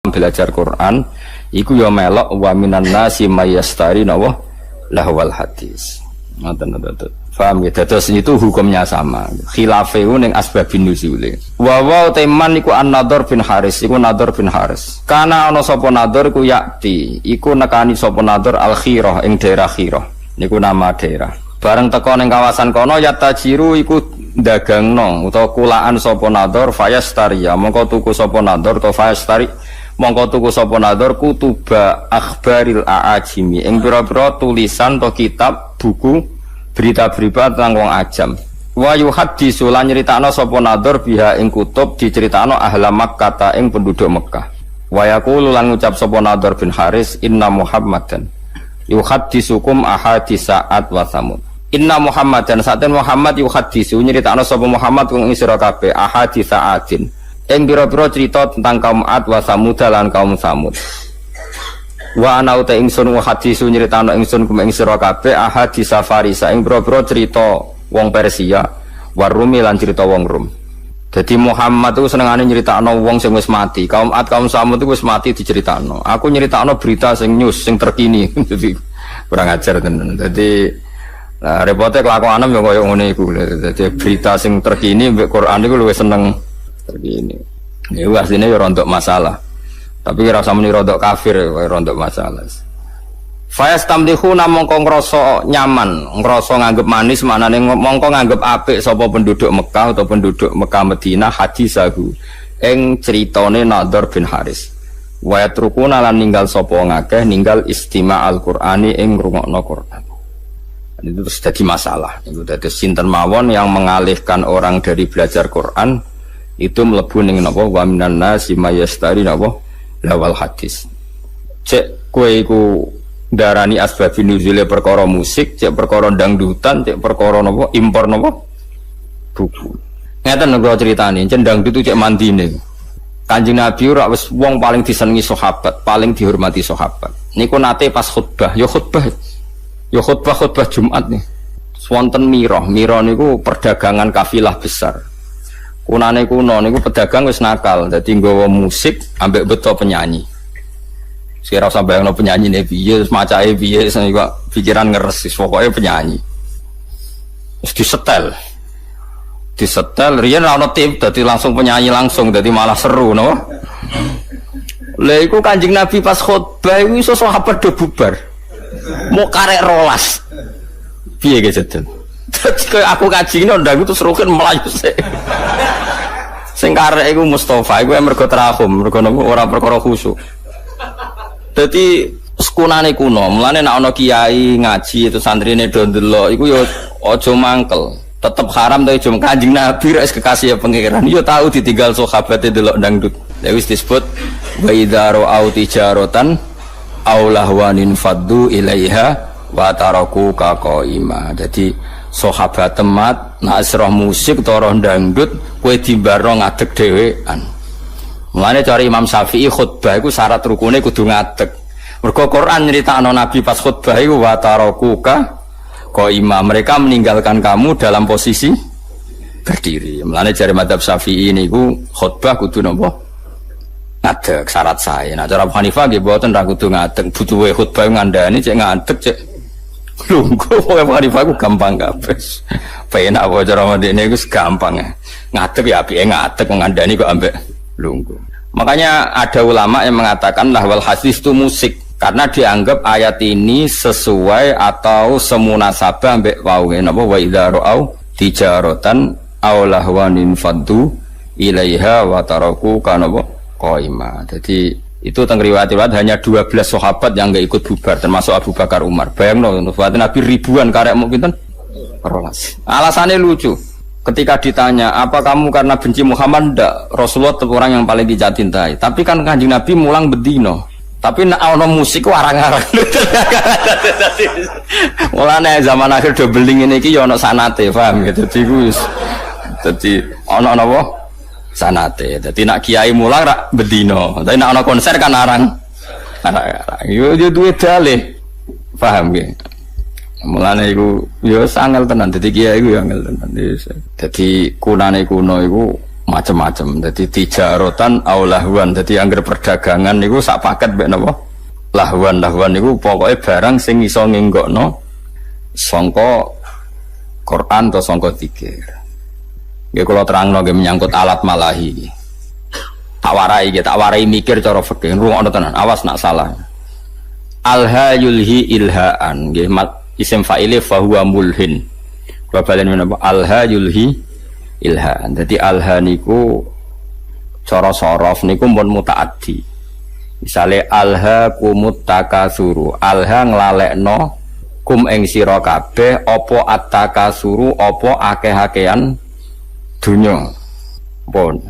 belajar Quran iku ya melok wa minan nasi mayastari nawa lahwal hadis. Ngoten. Paham ya? Terus itu hukumnya sama. Khilafeu ning asbabun nuzule. Wa teman iku An-Nadhr bin Haris, iku Nadhr bin Haris. Kana ana sapa Nadhr iku yakti, iku nekani sapa Nadhr Al-Khirah ing daerah Khirah. Niku nama daerah. Bareng teko ning kawasan kono yatajiru iku dagangno utawa kulaan sapa Nadhr fayastari. Mongko tuku sapa Nadhr to fayastari. Mongko tuku sapa Nadhr kutuba akhbaril aajimi ing pira-pira tulisan to kitab buku berita-berita tentang wong ajam. Wa yuhaddisu lan nyritakno sapa Nadhr biha ing kutub diceritakno ahla Makkah ing penduduk Mekah. Wa yaqulu lan ngucap sapa Nadhr bin Haris inna Muhammadan yuhaddisukum ahadisa ad wa samud. Inna Muhammadan saten Muhammad yuhaddisu nyritakno sapa Muhammad wong sira kabeh ahadisa adin ing pira-pira cerita tentang kaum Ad wa Samud lan kaum Samud. Wa ana uta ingsun wa hadisu nyritano ingsun kum ing sira kabeh ahadis Farisa ing pira-pira cerita wong Persia, wa Rumi lan cerita wong Rum. Dadi Muhammad itu senengane nyritakno wong sing wis mati. Kaum Ad kaum Samud itu wis mati diceritakno. Aku nyritakno berita sing news sing terkini. Dadi kurang ajar tenan. Dadi repote kelakuan yo koyo ngene iku. Dadi berita sing terkini mbek Quran iku luwih seneng terkini. Ya aslinya ya rontok masalah. Tapi kira usah muni rontok kafir ya rontok masalah. Fayastamdihuna mongko ngrasa nyaman, ngrasa nganggep manis maknane mongko nganggep apik sapa penduduk Mekah atau penduduk Mekah Madinah hadisahu ing critane Nadhr bin Haris. Wa yatrukuna lan ninggal sapa ngakeh ninggal istima' al-Qur'ani ing ngrungokno Quran. Itu terus jadi masalah. Itu dadi sinten mawon yang mengalihkan orang dari belajar Quran itu mlebu ning napa wa minan nasi mayastari napa lawal hadis. Cek kowe iku darani asbabun nuzule perkara musik, cek perkara dangdutan, cek perkara napa impor napa buku. Ngeten kula critani, dangdut itu cek mandine. Kanjeng Nabi ora wis wong paling disenengi sahabat, paling dihormati sahabat. Niku nate pas khutbah, ya khutbah Jumat nih. Wonten mira niku perdagangan kafilah besar. Kunane kuno niku pedagang wis nakal, dadi nggawa musik ambek beto penyanyi. Sira usah bayangno penyanyine piye, macae piye, kok pikiran ngeres wis pokoke penyanyi. Wis disetel riyen ana tim dadi langsung penyanyi langsung dadi malah seru no. Lha iku Kanjeng Nabi pas khutbah iku iso sahabat do bubar. Mau karek rolas. Piye ge jeden? Dadi aku kaji ndang terus rukin melayu sik. Sing karek iku Mustofa iku mergo terahum, mergo ora perkara khusyuk. Dadi sekunane kuno, mulane nek ana kiai ngaji itu santrine do ndelok iku ya aja mangkel. Tetep haram ta jum Kanjeng Nabi wis kekasih pangeran. Ya tahu ditinggal sahabate delok dangdut. Lha wis disebut wa idza ra'au tijaratan aw lahwanin faddu ilaiha wa taraku ka qaima. Jadi sahabat temat nak roh musik utawa roh dangdut kowe dimbarno ngadeg dhewean. Mulane cara Imam Syafi'i khutbah iku syarat rukune kudu ngadeg. Mergo Quran nyritakno Nabi pas khutbah iku wa tarakuka qaima, mereka meninggalkan kamu dalam posisi berdiri. Mulane jare madzhab Syafi'i niku khutbah kudu napa? Ngadeg syarat sae. Nah cara Abu Hanifah nggih mboten ra kudu ngadeg, butuhe khutbah ngandani cek ngadeg cek lungguh. Abu Hanifah ku gampang kabeh. Penak wae cara mendene iku gampang ya. Ngadeg ya apike ngadeg ngandani kok ambek lungguh. Makanya ada ulama yang mengatakan lahwal hadis itu musik karena dianggap ayat ini sesuai atau semunasabah ambek wae napa wa idza ra'au tijaratan aw lahwanin faddu ilaiha wa taraku kana qaima. Jadi itu teng riwayat hanya 12 sahabat yang enggak ikut bubar termasuk Abu Bakar Umar. Bayangno Nabi ribuan karek mungkin rolas. Alasannya lucu. Ketika ditanya, apa kamu karena benci Muhammad? Ndak, Rasulullah itu orang yang paling dicintai. Tapi kan Kanjeng Nabi mulang bedino. Tapi nek ana musik ku arang-arang. Mulane zaman akhir do beling ngene iki ya ana sanate, paham ya. Dadi ku dadi ana napa? Sanate. Dadi nek kiai mulang rak bedino. Tapi nek ana konser kan arang. Arang-arang. Yo duwe dalih. Paham ya. Mulane iku ya angel tenan, dadi kiai iku ya angel tenan. Dadi kunane kuno iku macam-macam. Jadi tijarotan aulahwan. Jadi angger perdagangan niku sak paket mek napa? Lahwan niku pokoknya barang sing iso ngenggokno sangka Quran atau sangka zikir. Nggih kula terangno nggih menyangkut alat malahi. Tak warai mikir cara fikih. Rungokno tenan, awas nak salah. Alha yulhi ilhaan nggih isim fa'ile fa huwa mulhin. Kula balen menapa? Alha yulhi ilhaan. Jadi alha niku cara sorof niku pun mutaaddi. Misale alha kumut takasuru, alha nglalekno kum ing sira kabeh apa at-takasuru apa akeh-akehan dunya. Pun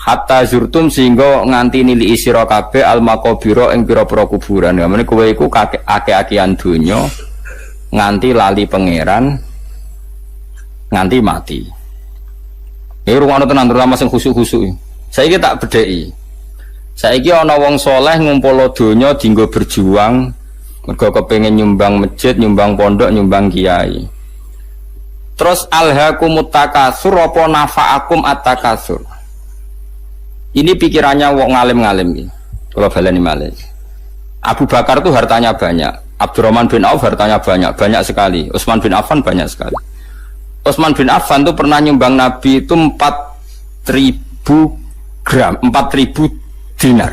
hatta zurtum sehingga nganti nili sira kabeh al-maqabira ing pira-pira kuburan. Ngene kowe iku akeh-akehan dunya nganti lali pangeran nganti mati. Iki rungokno tenan terutama sing khusuk-khusuk. Saiki tak bedheki. Saiki ana wong saleh ngumpul donya dienggo berjuang mergo kepengin nyumbang masjid, nyumbang pondok, nyumbang kiai. Terus alhaakumut takasur apa nafa'akum at-takasur. Ini pikirannya wong ngalim-ngalim iki. Kalau baleni malih. Abu Bakar itu hartanya banyak, Abdurrahman bin Auf hartanya banyak sekali. Utsman bin Affan banyak sekali. Utsman bin Affan itu pernah nyumbang Nabi itu 4.000 gram, 4.000 dinar.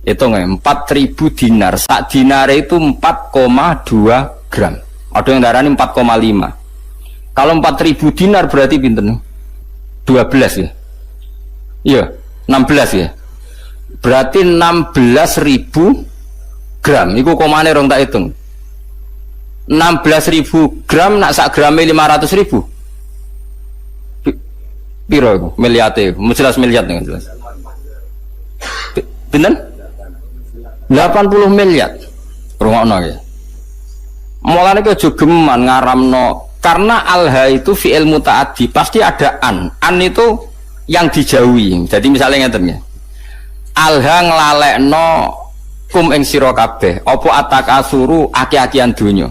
Itu nggak 4.000 dinar. Sak dinar itu 4,2 gram. Ada yang darahnya 4,5. Kalau 4.000 dinar berarti pinten? 12 ya. Iya, 16 ya. Berarti 16.000 gram. Iku komane rong tak hitung. 16.000 gram nak sak grame 500.000. Piro iku? Miliate. Jelas miliar dengan jelas. Pinten? 80 miliar. Rungokno ya. Mulane ke jogeman ngaramno karena alha itu fi'il mutaaddi, pasti ada an. An itu yang dijauhi. Jadi misalnya ngeten ya. Alha nglalekno kum ing sira kabeh, apa atakasuru aki-akian donya.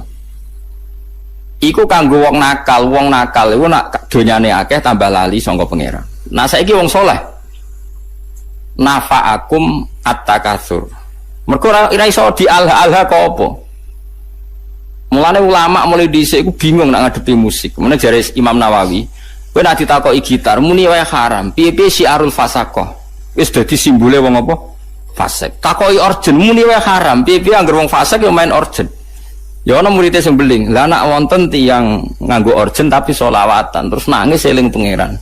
Iku kanggo wong nakal iku nak donyane akeh tambah lali sangka pangeran. Nah saiki wong saleh nafa'akum at-takasur. Mergo ora iso di alha kok apa. Mulane ulama mulai dhisik iku bingung nak ngadepi musik. Mulane jare Imam Nawawi, kowe nek ditakoki gitar muni wae haram. Piye-piye syiarul fasaqah. Wis dadi simbole wong apa? Fasik. Takoki orjen muni wae haram. Piye-piye anggere wong fasik ya main orjen. Ya ana murid sing beling. Lah nek wonten tiyang nganggo orjen tapi selawatan terus nangis eling pangeran.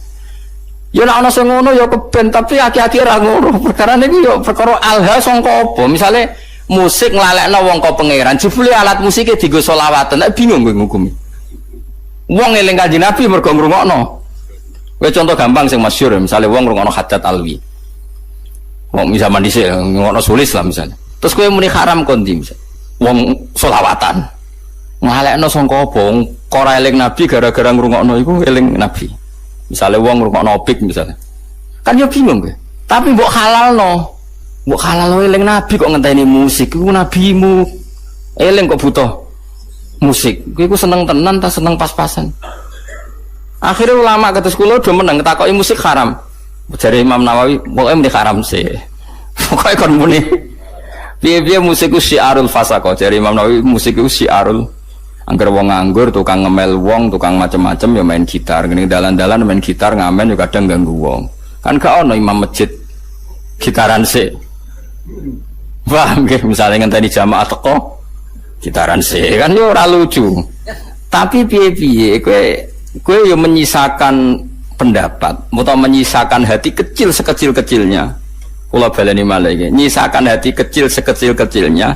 Ya nek ana sing ngono ya keben tapi aki-aki ra ngono. Perkara niku ya perkara alha sangka apa? Misale musik nglalekno wong kok pangeran, jebule alat musike dienggo selawatan. Nek bingung kowe ngukumi. Wong eling Kanjeng Nabi mergo ngrungokno. Kowe contoh gampang sing masyhur misale wong ngrungokno Haddad Alwi. Wong zaman dhisik ngrungokno sulis lah misalnya. Terus kowe muni haram kondi misal. Wong selawatan. Nglalekno sangka apa? Wong ora eling Nabi gara-gara ngrungokno iku eling Nabi. Misalnya wong ngrungokno opik misalnya. Kan ya bingung kowe. Tapi mbok halalno. Mbok halalno eling Nabi kok ngenteni musik. Iku nabimu. Eling kok butuh musik. Kowe iku seneng tenan ta seneng pas-pasan. Akhirnya ulama kados kula do meneng takoki musik haram. Jare Imam Nawawi, pokoke muni haram sih. Pokoke kon muni. Piye-piye musik ku syiarul fasaqah. Jare Imam Nawawi musik ku syiarul angger wong nganggur, tukang ngemel wong, tukang macem-macem ya main gitar. Gini dalan-dalan main gitar ngamen ya kadang ganggu wong. Kan gak ono imam masjid gitaran sih. Paham nggih, misale ngenteni jamaah teko gitaran sih kan yo ora lucu. Tapi piye-piye kowe yo menyisakan pendapat atau menyisakan hati kecil sekecil-kecilnya. Kula baleni malih iki, nyisakan hati kecil sekecil-kecilnya.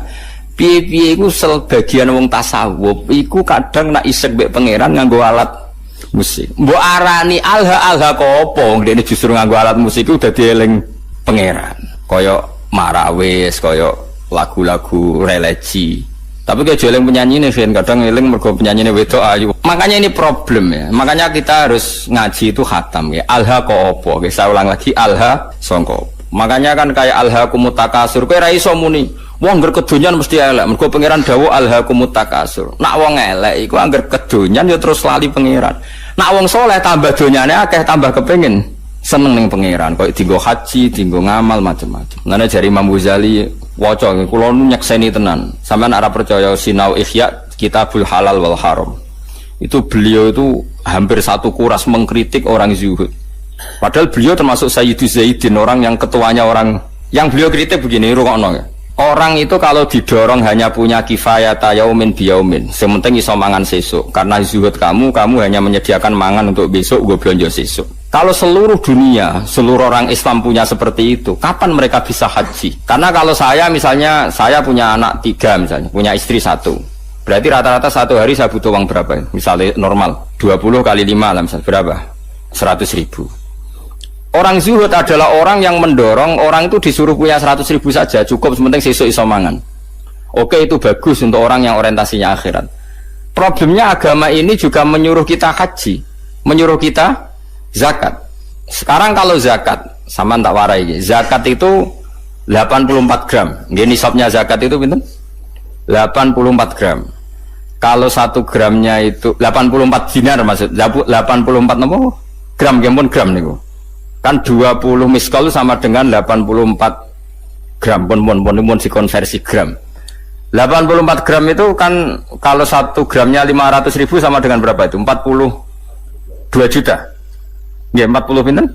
Piye-piye iku sebagian wong tasawuf iku kadang nak isek mbek pangeran nganggo alat musik. Mbok arani alha kok apa? Ndekne justru nganggo alat musik iku dadi eling pangeran. Kaya marawis, kaya lagu-lagu religi. Tapi kayak eling penyanyi nih, kadang eling mergo penyanyi wedok ayu. Makanya ini problem ya. Makanya kita harus ngaji itu khatam ya. Alha kok apa? Saya ulang lagi alha songko. Makanya kan kayak alha kumutakasur. Kowe ra iso muni. Wong ngger kedonyan mesti elek. Mergo pangeran dawuh alha kumutakasur. Nak wong elek iku angger kedonyan ya terus lali pangeran. Nak wong soleh tambah donyane akeh tambah kepengin seneng ning pangeran, kok dienggo haji, dienggo ngamal macam-macam. Ngene jari Imam Ghazali waca kula nu nyekseni tenan. Sampeyan ora percaya sinau Ihya Kitabul Halal wal Haram. Itu beliau itu hampir satu kuras mengkritik orang zuhud. Padahal beliau termasuk Sayyidu Zaidin, orang yang ketuanya orang yang beliau kritik begini, rungokno ya. Orang itu kalau didorong hanya punya kifayata yaumin biyaumin, sementing iso mangan sesuk. Karena zuhud kamu hanya menyediakan mangan untuk besok, gue belanja sesuk. Kalau seluruh dunia, seluruh orang Islam punya seperti itu, kapan mereka bisa haji? Karena kalau saya misalnya, saya punya anak 3 misalnya, punya istri 1. Berarti rata-rata 1 hari saya butuh uang berapa? Misalnya normal, 20 kali 5 lah misalnya, berapa? 100.000. Orang zuhud adalah orang yang mendorong orang itu disuruh punya 100.000 saja, cukup sementing sesuk iso mangan. Oke, itu bagus untuk orang yang orientasinya akhirat. Problemnya agama ini juga menyuruh kita haji, menyuruh kita zakat. Sekarang kalau zakat, sama tak warai, zakat itu 84 gram. Gini nisabnya zakat itu pinten? 84 gram. Kalau 1 gramnya itu 84 dinar maksud, 84 nopo? Gram, pun gram niku. Kan 20 miskal sama dengan 84 gram, pun dikonversi gram. 84 gram itu kan kalau 1 gramnya 500.000 sama dengan berapa itu? 42 juta. Ya 40 pinten?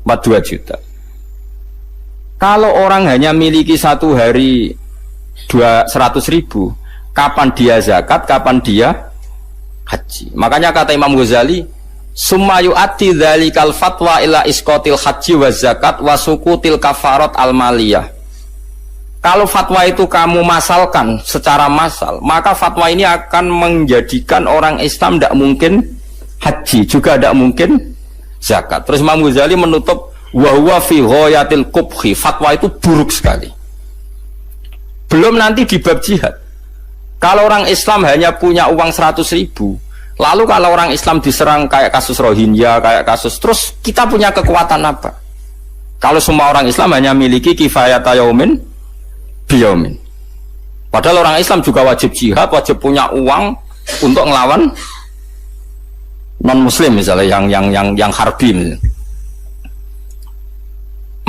42 juta. Kalau orang hanya miliki 1 hari 100.000, kapan dia zakat, kapan dia haji? Makanya kata Imam Ghazali, summa yu'ati dzalikal fatwa ila isqatil haji wa zakat wa sukutil kafarat al maliyah. Kalau fatwa itu kamu masalkan secara massal, maka fatwa ini akan menjadikan orang Islam tidak mungkin haji, juga tidak mungkin zakat. Terus Imam Ghazali menutup wa huwa fi ghayatil qubhi, fatwa itu buruk sekali. Belum nanti di bab jihad. Kalau orang Islam hanya punya uang 100.000, lalu kalau orang Islam diserang kayak kasus Rohingya, kayak kasus, terus kita punya kekuatan apa? Kalau semua orang Islam hanya miliki kifayata yaumin biyaumin. Padahal orang Islam juga wajib jihad, wajib punya uang untuk ngelawan non-muslim misalnya yang harbi misalnya.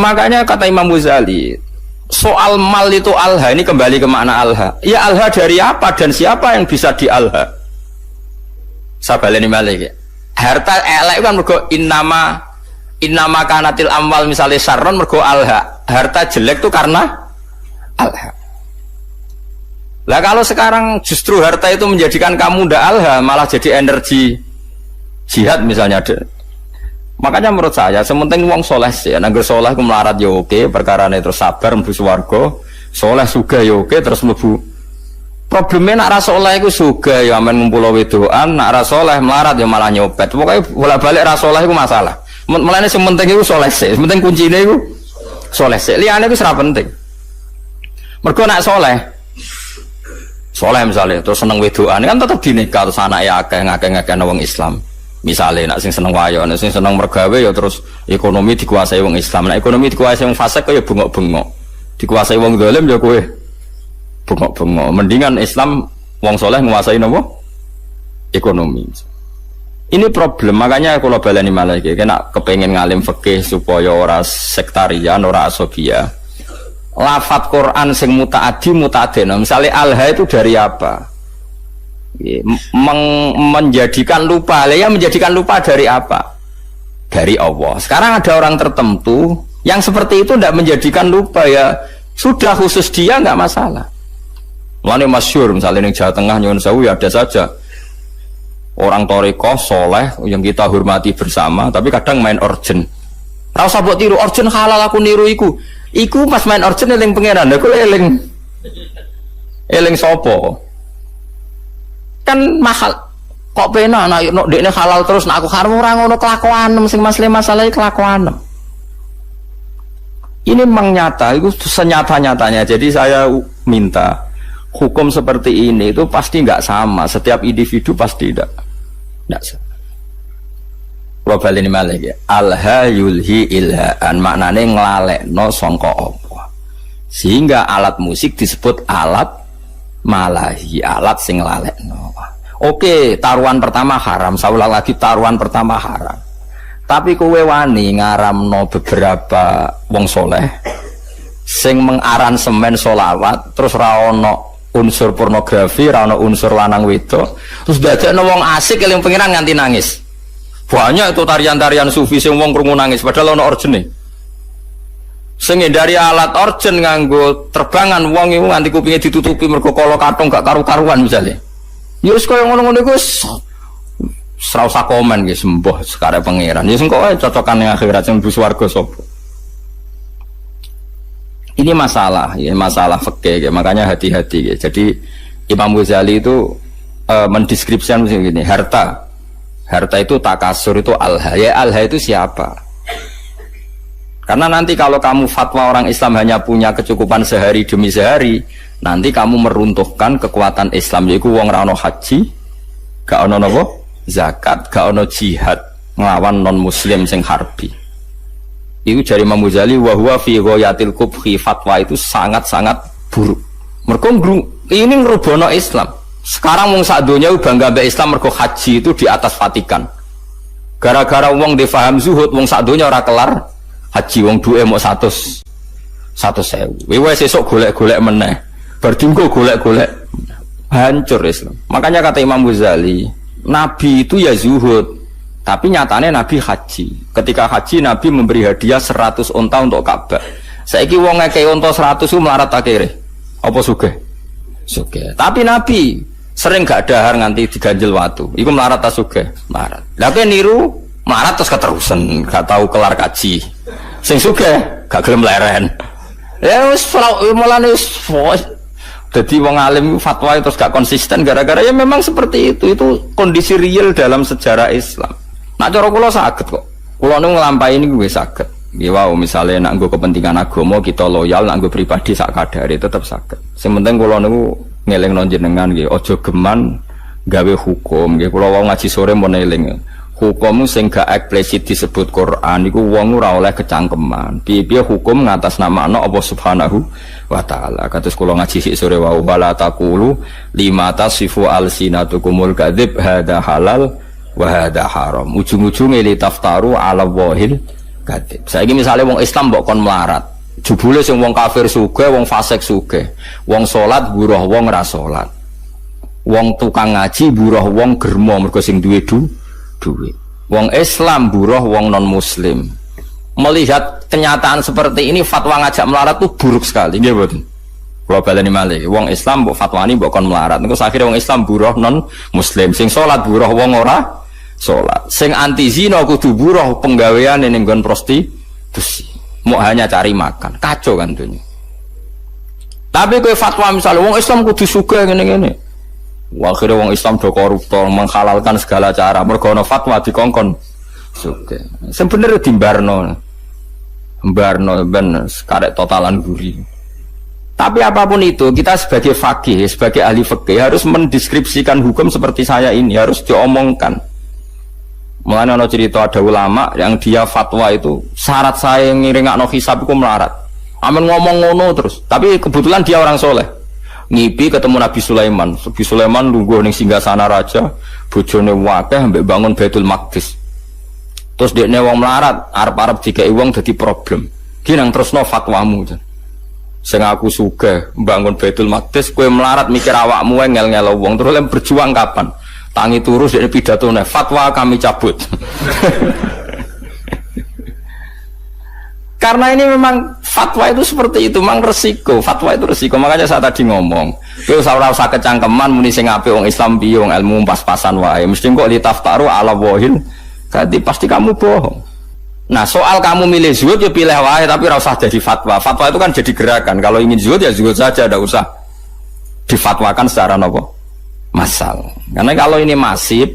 Makanya kata Imam Ghazali, soal mal itu alha, ini kembali ke makna alha. Ya alha dari apa dan siapa yang bisa di alha? Saya baleni malih. Harta elek kan mergo innama kanatil amwal misalnya sarron mergo alha. Harta jelek itu karena alha. Lah kalau sekarang justru harta itu menjadikan kamu ndak alha, malah jadi energi jihad misalnya. Makanya menurut saya sementing wong soleh sih, nangger soleh ku melarat ya oke, perkarane terus sabar mlebu swarga, soleh sugih ya oke terus mlebu. Problemnya nak ra soleh iku sugih ya amen ngumpul wedokan, nak ra soleh melarat ya malah nyopet. Pokoke bolak-balik ra soleh iku masalah. Mulane sing penting iku soleh sih, penting kuncine iku soleh sih. Liyane iku ora penting. Mergo nak soleh misalnya terus seneng wedokan kan tetep dinikah terus anake akeh ngakeh-ngakeh wong Islam. Misalnya nak sing seneng wayo, nak sing seneng mergawe ya terus ekonomi dikuasai wong Islam. Nak ekonomi dikuasai wong fasik ya bengok-bengok. Dikuasai wong zalim ya kowe bengok-bengok. Mendingan Islam wong soleh menguasai napa? Ekonomi. Ini problem, makanya kalau baleni malah iki kena kepengin ngalim fikih supaya ora sektarian, ora asobia. Lafat Quran sing mutaaddi mutaadden. Misalnya alha itu dari apa? Menjadikan lupa. Ya menjadikan lupa dari apa? Dari Allah. Sekarang ada orang tertentu yang seperti itu tidak menjadikan lupa, ya sudah khusus dia nggak masalah. Mulane masyhur misalnya di Jawa Tengah nyuwun sewu ya ada saja orang toriko soleh yang kita hormati bersama, tapi kadang main orjen. Rasa buat tiru orjen halal aku niru iku pas main orjen eling pangeran, aku eling sopo. Kan mahal kok pena anak dekne halal terus nak aku haram ora ngono kelakuan sing masalah kelakuan. Ini memang nyata, itu senyata-nyatanya. Jadi saya minta hukum seperti ini itu pasti nggak sama, setiap individu pasti tidak sama. Kalau balik ini malah ya, alha yulhi ilhaan, maknanya nglalekno sangka apa. Sehingga alat musik disebut alat malahi, alat sing nglalekno. Oke, taruhan pertama haram, saya ulang lagi taruhan pertama haram. Tapi kowe wani ngaramno beberapa wong soleh sing mengaransemen sholawat terus ra ono unsur pornografi, ra ono unsur lanang wedok, terus dadekno wong asik eling pengiran nganti nangis. Banyak itu tarian-tarian sufi sing wong krungu nangis padahal ono orjene. Sing dari alat orjen nganggo terbangan wong iku nganti kupinge ditutupi mergo kala kathung gak karu-karuan misale. Ya wis kaya ngono-ngono iku ora usah komen nggih sembah sekare pangeran. Ya sing kok cocokan ning akhirat sing mlebu swarga sapa. Ini masalah, ya masalah fikih, ya. Makanya hati-hati. Ya. Jadi Imam Ghazali itu mendeskripsikan begini, harta itu takasur itu alha. Ya alha itu siapa? Karena nanti kalau kamu fatwa orang Islam hanya punya kecukupan sehari demi sehari, nanti kamu meruntuhkan kekuatan Islam. Yaitu wong ra ono haji, gak ono napa? Zakat, gak ono jihad nglawan non muslim sing harbi. Itu dari Imam Ghazali wa huwa fi ghayatil qubhi, fatwa itu sangat-sangat buruk. Mergo ini ngrubono Islam. Sekarang wong sak donya bangga mbek Islam mergo haji itu di atas Vatikan. Gara-gara wong difaham zuhud wong sak donya ora kelar haji, wong duwe mok 100.000. Wis sesuk golek-golek meneh. Bar dinggo golek-golek hancur Islam. Makanya kata Imam Ghazali, Nabi itu ya zuhud, tapi nyatanya Nabi haji. Ketika haji Nabi memberi hadiah 100 unta untuk Ka'bah. Saiki wong ngekei unta 100 itu melarat akhirnya. Apa sugih? Sugih. Tapi Nabi sering gak dahar nganti diganjel watu. Iku melarat ta sugih? Melarat. Lah kowe niru melarat terus keterusan, gak tahu kelar kaji. Sing sugih gak gelem leren. Ya wis mulane wis jadi wong alim fatwa terus gak konsisten gara-gara ya memang seperti itu. Itu kondisi real dalam sejarah Islam. Nak cara kula saged kok. Kula nu nglampahi niku wis saged. Nggih wau misale nak nggo kepentingan agama kita loyal, nak nggo pribadi sak kadare tetep saged. Sing penting kula niku ngelingno jenengan nggih aja geman gawe hukum. Nggih kula wau ngaji sore mun eling. Hukum sing gak eksplisit disebut Quran iku wong ora oleh kecangkeman. Piye-piye hukum ngatasnamakno Allah Subhanahu wa taala. Kados kula ngaji sik sore wau bala taqulu lima tasifu alsinatukumul kadzib hada halal wa hada haram. Ujung-ujunge li taftaru ala wahil kadzib. Saiki misale wong Islam mbok kon melarat. Jebule sing wong kafir sugih, wong fasik sugih. Wong salat buruh wong ora salat. Wong tukang ngaji buruh wong germo mergo sing duwe duit. Wong Islam buruh wong non muslim. Melihat kenyataan seperti ini fatwa ngajak melarat tuh buruk sekali. Nggih mboten. Kula baleni malih. Wong Islam mbok fatwani mbok kon melarat. Engko akhire wong Islam buruh non muslim. Sing salat buruh wong ora salat. Sing anti zina kudu buruh penggawean ning nggon prostitusi. Mau hanya cari makan. Kacau kan dunia. Tapi kowe fatwa misalnya wong Islam kudu sugih ngene-ngene. Akhirnya wong Islam do koruptor menghalalkan segala cara mergo ana fatwa dikongkon sugih. Sebenarnya dimbarno ben karek totalan guri. Tapi apapun itu kita sebagai faqih, sebagai ahli fikih harus mendeskripsikan hukum seperti saya ini, harus diomongkan. Mulane ana cerita ada ulama yang dia fatwa itu syarat saya ngiringakno hisab iku melarat. Amen ngomong ngono terus, tapi kebetulan dia orang soleh. Ngipi ketemu Nabi Sulaiman. Nabi Sulaiman lungguh ning singgasana raja, bojone wakeh mbek bangun Baitul Maqdis. Terus dekne wong melarat, arep-arep dikeki wong dadi problem. Ki nang terusno fatwamu. Sing aku sugih bangun Baitul Maqdis, kowe melarat mikir awakmu ngel-ngelo wong, terus lem berjuang kapan? Tangi turus dekne pidatone, fatwa kami cabut. Karena ini memang fatwa itu seperti itu, memang resiko. Fatwa itu resiko. Makanya saya tadi ngomong, kowe ora usah kecangkeman muni sing apik wong Islam piye wong ilmu pas-pasan wae. Mesti kok litaftaru ala wahil. Jadi pasti kamu bohong. Nah, soal kamu milih zuhud ya pilih wae tapi ora usah jadi fatwa. Fatwa itu kan jadi gerakan. Kalau ingin zuhud ya zuhud saja, tidak usah difatwakan secara nopo massal. Karena kalau ini masif,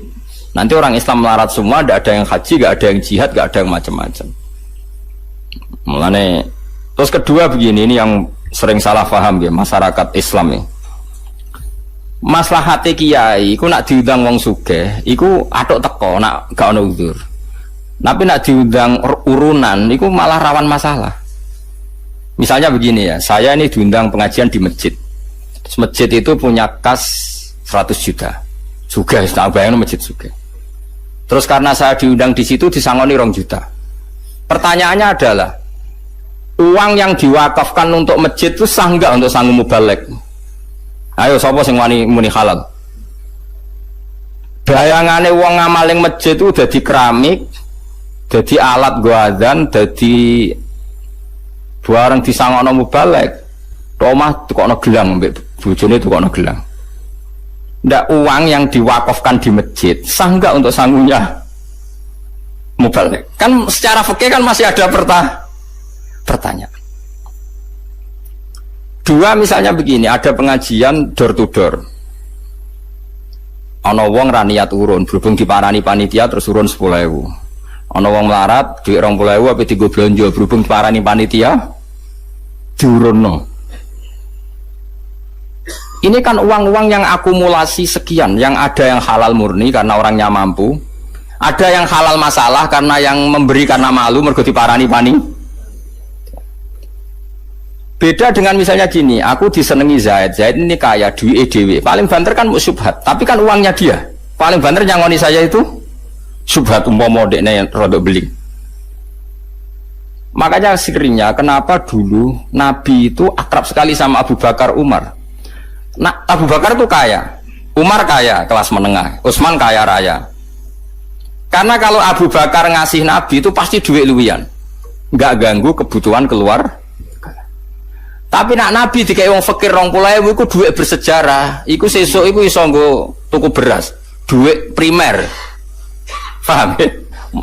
nanti orang Islam melarat semua, tidak ada yang haji, tidak ada yang jihad, tidak ada yang macam-macam. Mulane terus kedua begini, ini yang sering salah paham ya masyarakat Islam ya. Maslahate kiai iku nak diundang wong sugih iku atuk teko nak gak ono uzur. Tapi nak diundang urunan iku malah rawan masalah. Misalnya begini ya, saya ini diundang pengajian di masjid. Terus masjid itu punya kas 100 juta. Sugih, tak bayangno masjid sugih. Terus karena saya diundang di situ disangoni 2 juta. Pertanyaannya adalah, uang yang diwakafkan untuk masjid itu sah enggak untuk sanggup mubalek? Ayo sapa sing wani muni halal? Bayangane wong ngamaling masjid itu dadi keramik, dadi alat go adzan, dadi barang disangokno mubalek. Omah tukokno gelang mbek bojone tukokno gelang. Ndak, uang yang diwakafkan di masjid sah enggak untuk sanggupnya mubalek? Kan secara fikih kan masih ada pertanyaan. 2 misalnya begini, ada pengajian door to door. Ana wong ra niat urun, berhubung diparani panitia terus urun 10.000. Ana wong melarat dhuwit 20.000 apa digo blonjo, berhubung diparani panitia diurunno. Ini kan uang-uang yang akumulasi sekian, yang ada yang halal murni karena orangnya mampu, ada yang halal masalah karena yang memberi karena malu mergo diparani pani. Beda dengan misalnya gini, aku disenengi Zaid ini kaya, duit dewe, paling banter kan syubhat, tapi kan uangnya dia. Paling banter nyangoni saya itu syubhat, umpama dekne rodok beling. Makanya sekiranya kenapa dulu Nabi itu akrab sekali sama Abu Bakar, Umar. Nah, Abu Bakar itu kaya, Umar kaya kelas menengah, Utsman kaya raya. Karena kalau Abu Bakar ngasih Nabi itu pasti duit luwian, nggak ganggu kebutuhan keluar. Tapi nak Nabi dikai wong fakir 20.000 iku duit bersejarah, iku sesuk iku iso nggo tuku beras, duit primer. Paham ya?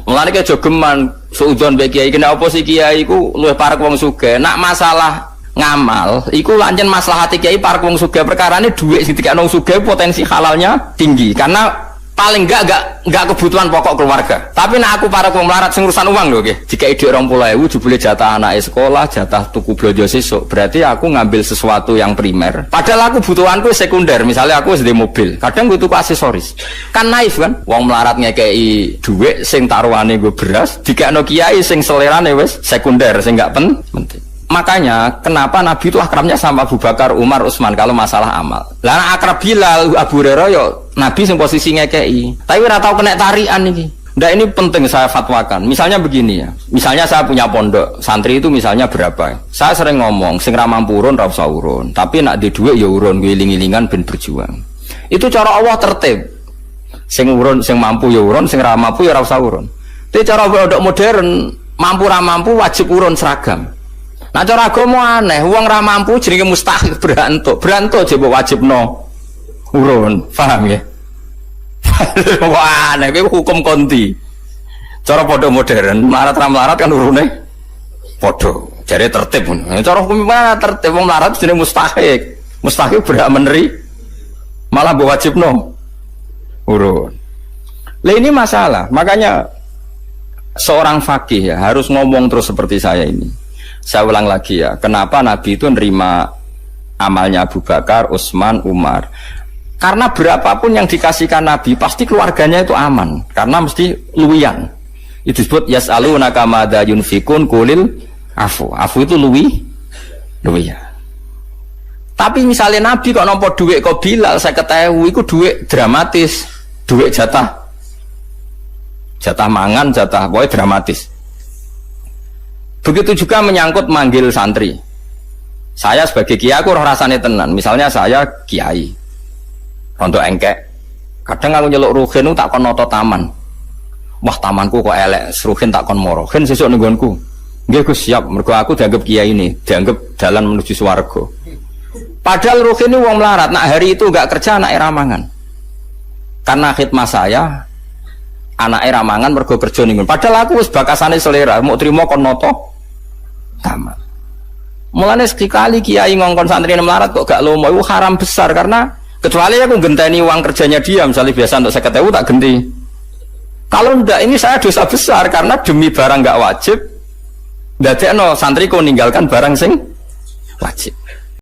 Mulane ke jogeman suudzon mbek kiai, kena apa sih kiai iku luwih parek wong sugih. Nak masalah ngamal iku lancen maslahati kiai parek wong sugih, perkarane duit sing dikek wong sugih potensi halalnya tinggi karena paling enggak kebutuhan pokok keluarga. Tapi nak aku parek wong melarat sing urusan uang lho nggih. Jika ide 20.000 jebule jatah anake sekolah, jatah tuku blonjo sesuk, berarti aku ngambil sesuatu yang primer. Padahal aku butuhanku sekunder, misalnya aku sedhe mobil, kadang gue tuku aksesoris. Kan naif kan? Wong melarat ngekei duit sing taruhane gue beras, dikekno kiai sing selerane wis sekunder, sing enggak penting. Makanya kenapa Nabi itu akrabnya sama Abu Bakar, Umar, Utsman kalau masalah amal. Lah akrab Bilal, Abu Hurairah yo Nabi sing posisi ngekei. Tapi ora tau kena tarian iki. Ndak, ini penting saya fatwakan. Misalnya begini ya. Misalnya saya punya pondok, santri itu misalnya berapa? Saya sering ngomong, sing ra mampu urun ra usah urun. Tapi nak di dhuwit ya urun, ngiling-ilingan ben berjuang. Itu cara Allah tertib. Sing urun, sing mampu ya urun, sing ra mampu ya ra usah urun. Tapi cara pondok modern, mampu ra mampu wajib urun seragam. Nah cara agama aneh, wong ra mampu jenenge mustahil berantuk jebok wajibno urun, paham ya? Wah aneh, itu hukum konti. Cara podo modern, melarat kan urune podo, jadi tertib. Cara hukum mana tertib, wong melarat jenenge mustahil berhak meneri, malah mbok wajibno urun. Lah ini masalah, makanya seorang fakih ya harus ngomong terus seperti saya ini. Saya ulang lagi ya, kenapa Nabi itu nerima amalnya Abu Bakar, Utsman, Umar? Karena berapapun yang dikasihkan Nabi, pasti keluarganya itu aman, karena mesti luwian. Itu disebut yas'alunaka madza yunfikun qulil afu. Afu itu luwian. Tapi misalnya Nabi kok nampa duit kok Bilal 50.000, itu duit dramatis, duit jatah mangan, jatah pokoknya dramatis. Begitu juga menyangkut manggil santri. Saya sebagai kiai aku roh rasane tenan. Misalnya saya kiai, untuk engkek. Kadang aku nyeluk ruhin tak kon noto taman. Wah tamanku kok elek, ruhin tak kon moro. Ken sesuk ning nggonku. Nggih Gus siap, mergo aku dianggap kiai ini, dianggap jalan menuju swarga. Padahal ruhin ini wong melarat, nak hari itu enggak kerja anak ramangan. Karena khidmah saya anak ramangan mergo kerja ning. Padahal aku wis bakasane selera, mau trimo kon noto taman. Mulane sekali kiai ngongkon santri melarat kok gak lomo, itu haram besar karena kecuali aku genteni uang kerjanya dia, misalnya biasa untuk 50.000 tak genti. Kalau ndak ini saya dosa besar karena demi barang gak wajib, ndadekno santri kok ninggalkan barang sing wajib.